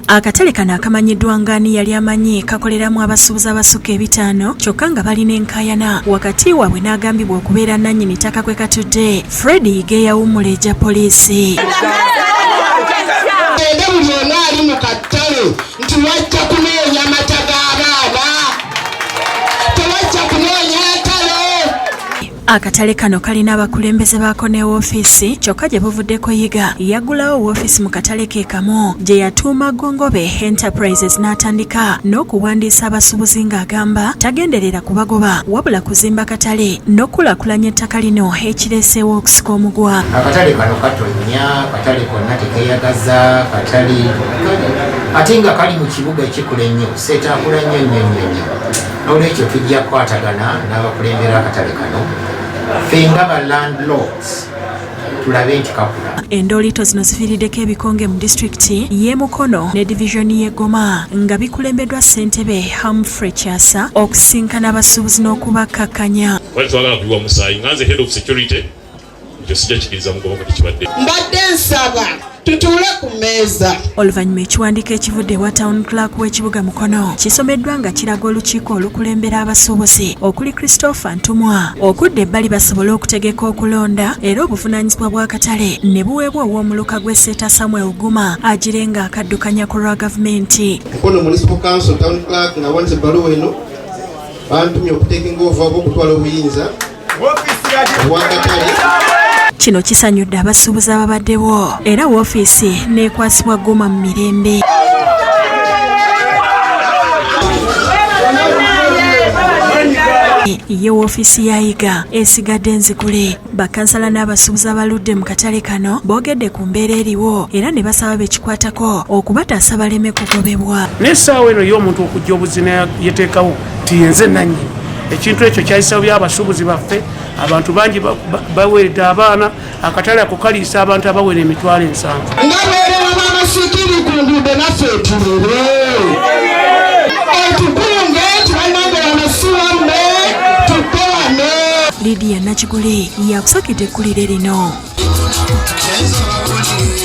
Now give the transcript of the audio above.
Akatale kano akamanyiddwa ng'ani yali amanyi kakoleramu abasuubuzi abasukka ebitaano kyokka nga balina enkaayana wakati waabwe n'agambibwa okubeera nannyini ttaka kwe katudde. Fred Yige yawummula poliisi. Ende buli ono ali mu katale nti wajja kunoonya amata g'abaana, tewajja kunoonya ntalo. Akatale kano kalina abakulembeze baako ne woofiisi kyokka gye buvuddeko Yiga yaggulawo woofiisi mu katale ke kamu gye yatuuma Gongobe Enterprises n'atandika n'okuwandiisa abasuubuzi ng'agamba tagenderera kubagoba wabula kuzimba katale n'okulaakulanya ettaka lino ekireeseewo okusika omugwa. Akatale kano katonnya, katale konna tekeyagaza, katale ate nga kali mu kibuga ekikula ennyo, Seeta akula nnyo. N'olwekyo tujja kukwatagana n'abakulembera akatale kano ffe nga ba landlords tulabe nti kakula. Endoolito zino ziviiriddeko ebikonge mu disitulikiti y'e Mukono ne divisioni y'e Goma nga bikulembeddwa ssentebe Humphrey Kyasa okusinkana abasuubuzi n'okubakkakkanya. Wali twagala kuyiwa musaayi nga nze head of security ekyo sijja kikiriza mugomo kati kibadde. Mbadde nsaba tutuule ku mmeeza. Oluvannyuma ekiwandiiko ekivudde ewa town clerk w'ekibuga Mukono kisomeddwa nga kiraga olukiiko olukulembera abasuubuzi okuli Christopher Ntumwa okudda ebbali basobole okutegeka okulonda era obuvunaanyizibwa bw'akatale ne buweebwa ow'omuluka gw'e Seeta Samuel Goma agirenga akaddukanya ku lwa gavumenti. Mukono Municipal Council town clerk nawandiise ebbaluwa eno bantumye okutekinga ova oba okutwala obuyinza obw'akatale. Kino kisanyudde abasuubuzi ababaddewo era woofiisi n'ekwasibwa Goma mu mirembe. Ye woofiisi ya Yiga esigadde nzigule. Bakansala n'abasuubuzi abaludde mu katale kano boogedde ku mbeera eriwo era ne basaba bekikwatako okubataasa baleme kugobebwa. N'essaawa eno y'omuntu okujja obuzina yeteekawo ti yenze nannyini ekintu ekyo kyayisa by'abasuubuzi baffe. Abantu bangi baweredde abaana akatale ako kaliisa abantu abawera emitwalo 7. Nga bwerewa b'amasikiri ku nguudo naffe tulebe otukunge tubanambera amasiwamme tupewane. Lydia Nakigule yakusakidde ekkulire lino.